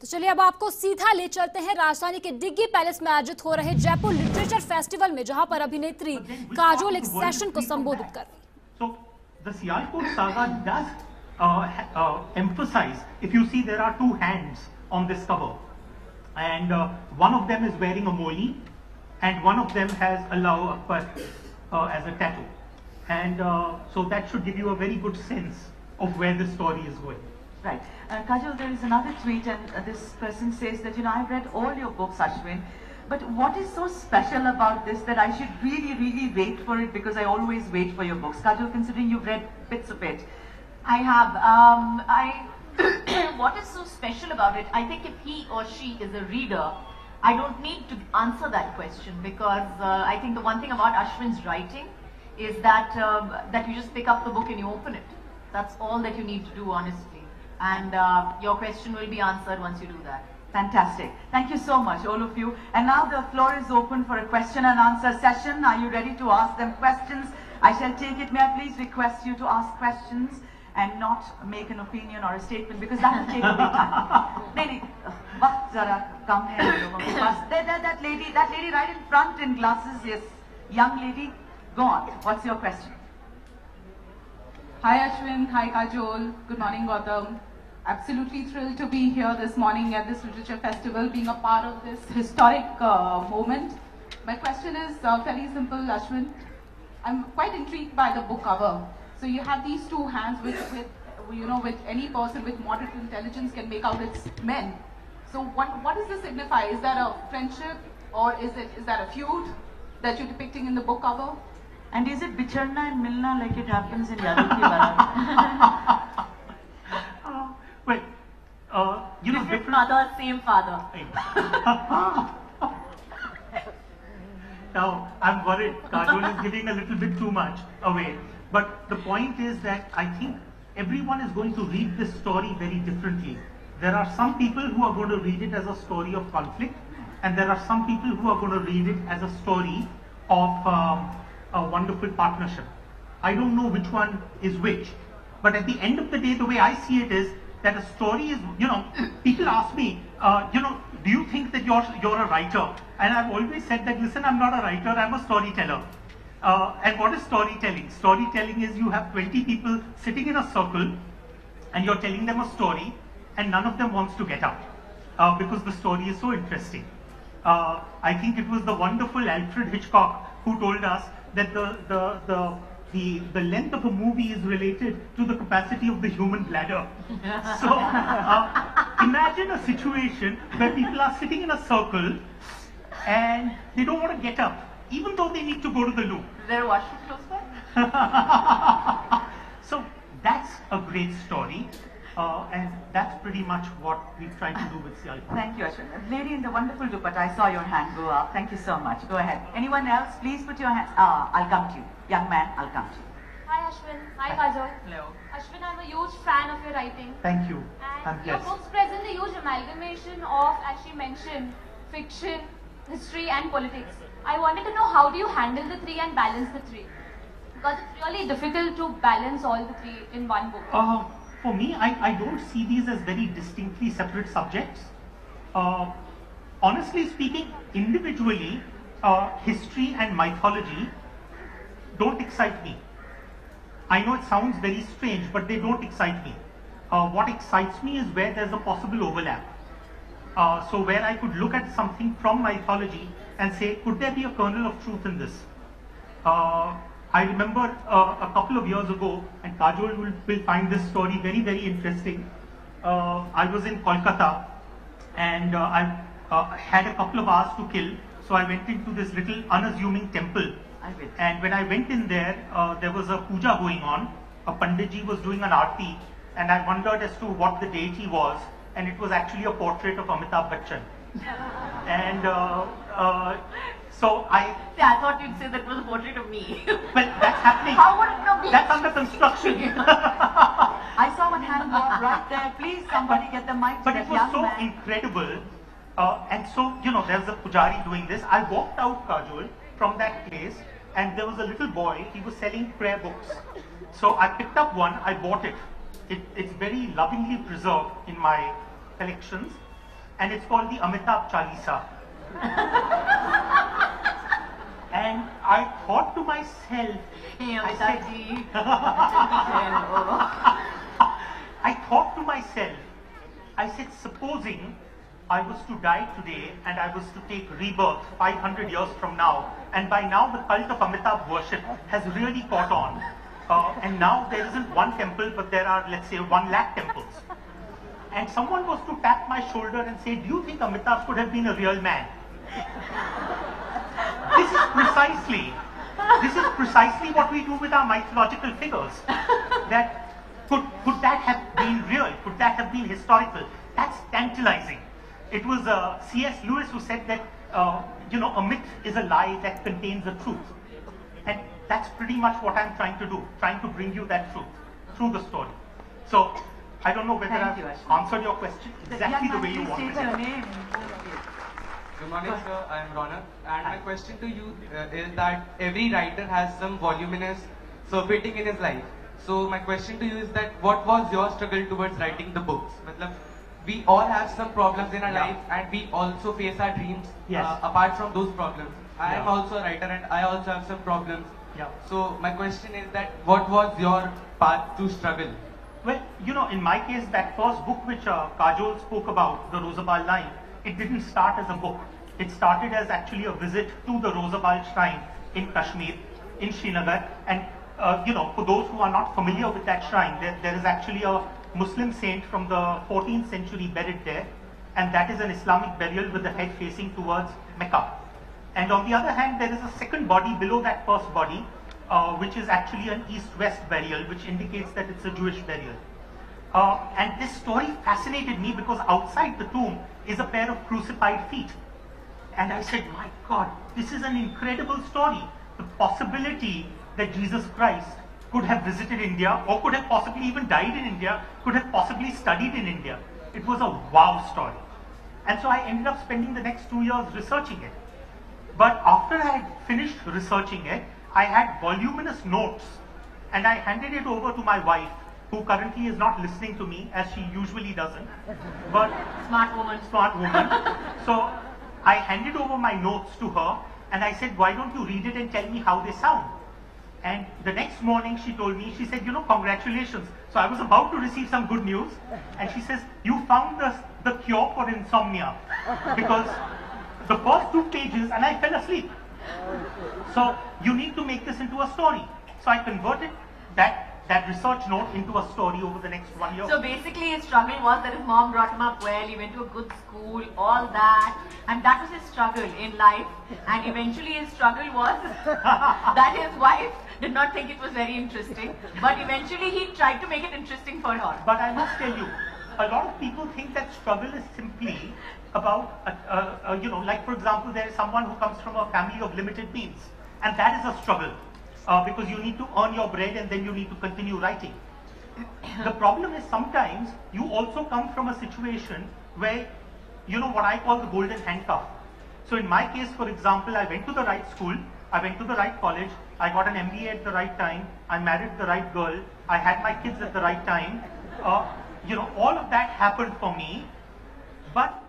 तो चलिए अब आपको सीधा ले चलते हैं राजधानी के डिग्गी पैलेस में आयोजित हो रहे जयपुर लिटरेचर फेस्टिवल में, जहां पर अभिनेत्री काजोल एक सेशन को संबोधित कर रही। So the Sialkot saga does emphasize, if you see there are two hands on this cover, and one of them is wearing a moli and one of them has Allahu Akbar as a tattoo, and so that should give you a very good sense of where the story is going. Right. Kajol, there is another tweet, and this person says that, I've read all your books, Ashwin, but what is so special about this that I should really wait for it, because I always wait for your books? Kajol, considering you've read bits of it. I have. What is so special about it? I think if he or she is a reader, I don't need to answer that question, because I think the one thing about Ashwin's writing is that that you just pick up the book and you open it. That's all that you need to do, honestly. And your question will be answered once you do that. Fantastic. Thank you so much, all of you. And now the floor is open for a question and answer session. Are you ready to ask them questions? I shall take it. May I please request you to ask questions and not make an opinion or a statement, because that will take away time. That lady right in front in glasses, yes. Young lady, go on. What's your question? Hi Ashwin, hi Kajol, good morning Gautam. Absolutely thrilled to be here this morning at this literature festival, being a part of this historic moment. My question is fairly simple, Ashwin. I'm quite intrigued by the book cover. So you have these two hands which any person with moderate intelligence can make out it's men. So what does this signify? Is that a friendship, or is that a feud that you're depicting in the book cover? And is it bicharna and milna like it happens in Diggi Palace? Well, different mother, same father. Now, I'm worried Kajol is giving a little bit too much away. But the point is that I think everyone is going to read this story very differently. There are some people who are going to read it as a story of conflict, and there are some people who are going to read it as a story of a wonderful partnership. I don't know which one is which, but at the end of the day, the way I see it is that a story is, people ask me, do you think that you're a writer? And I've always said that, listen, I'm not a writer, I'm a storyteller. And what is storytelling? Storytelling is you have 20 people sitting in a circle and you're telling them a story and none of them wants to get up because the story is so interesting. I think it was the wonderful Alfred Hitchcock who told us that the length of a movie is related to the capacity of the human bladder. So imagine a situation where people are sitting in a circle and they don't want to get up, even though they need to go to the loo. Is there a washroom close by? So that's a great story. And that's pretty much what we've tried to do with Sialkot. Thank you, Ashwin. Lady in the wonderful dupatta, I saw your hand go up. Thank you so much. Go ahead. Anyone else? Please put your hand. I'll come to you. Young man, I'll come to you. Hi Ashwin. Hi Kajol. Hello. Ashwin, I'm a huge fan of your writing. Thank you. And I'm your blessed. books present a huge amalgamation of, as she mentioned, fiction, history and politics. I wanted to know, how do you handle the three and balance the three? Because it's really difficult to balance all the three in one book. For me, I don't see these as very distinctly separate subjects. Honestly speaking, individually, history and mythology don't excite me. I know it sounds very strange, but they don't excite me. What excites me is where there's a possible overlap. So where I could look at something from mythology and say, could there be a kernel of truth in this? I remember a couple of years ago, and Kajol will find this story very interesting. I was in Kolkata and I had a couple of hours to kill, so I went into this little unassuming temple. And when I went in there, there was a puja going on. A Panditji was doing an aarti, and I wondered as to what the deity was, and it was actually a portrait of Amitabh Bachchan. And so I thought you'd say that was a portrait of me. Well, that's happening. How would it not be? That's under construction. I saw one hand go up right there. Please, somebody get the mic to But that it was young so man. incredible. And so, there was a pujari doing this. I walked out, Kajol, from that place, and there was a little boy. He was selling prayer books. So I picked up one. I bought it. It's very lovingly preserved in my collections. and it's called the Amitabh Chalisa. And I thought to myself, I thought to myself, I said, supposing I was to die today and I was to take rebirth 500 years from now, and by now the cult of Amitabh worship has really caught on, and now there isn't one temple, but there are, let's say, 1,00,000 temples. And someone was to tap my shoulder and say, do you think Amitabh could have been a real man? This is precisely what we do with our mythological figures. That could that have been real? Could that have been historical? That's tantalizing. It was C.S. Lewis who said that a myth is a lie that contains a truth, and that's pretty much what I'm trying to do, trying to bring you that truth through the story. So I don't know whether I've answered your question exactly the way you wanted it. Good morning, sir. I am Ronak, and my question to you is that every writer has some voluminous surfeiting in his life. So my question to you is that what was your struggle towards writing the books? We all have some problems in our life, and we also face our dreams apart from those problems. I am also a writer, and I also have some problems. So my question is that what was your path to struggle? Well, in my case, that first book which Kajol spoke about, the Rosabal line, it didn't start as a book. It started as actually a visit to the Rosabal shrine in Kashmir, in Srinagar. And, for those who are not familiar with that shrine, there is actually a Muslim saint from the 14th century buried there. And that is an Islamic burial with the head facing towards Mecca. And on the other hand, there is a second body below that first body, which is actually an east-west burial, which indicates that it's a Jewish burial. And this story fascinated me because outside the tomb is a pair of crucified feet. And I said, my God, this is an incredible story. The possibility that Jesus Christ could have visited India, or could have possibly even died in India, could have possibly studied in India. It was a wow story. And so I ended up spending the next 2 years researching it. But after I had finished researching it, I had voluminous notes, and I handed it over to my wife, who currently is not listening to me, as she usually doesn't. But Smart woman. So I handed over my notes to her, and I said, why don't you read it and tell me how they sound? And the next morning she told me, she said, congratulations. So I was about to receive some good news, and she says, you found the cure for insomnia. Because the first 2 pages, and I fell asleep. So you need to make this into a story. So I converted that research note into a story over the next 1 year. So basically his struggle was that his mom brought him up well, he went to a good school, all that, and that was his struggle in life. And eventually his struggle was that his wife did not think it was very interesting, but eventually he tried to make it interesting for her. But I must tell you, a lot of people think that struggle is simply about, like for example, there is someone who comes from a family of limited means, and that is a struggle. Because you need to earn your bread and then you need to continue writing. The problem is sometimes you also come from a situation where, what I call the golden handcuff. So in my case, for example, I went to the right school, I went to the right college, I got an MBA at the right time, I married the right girl, I had my kids at the right time. All of that happened for me, but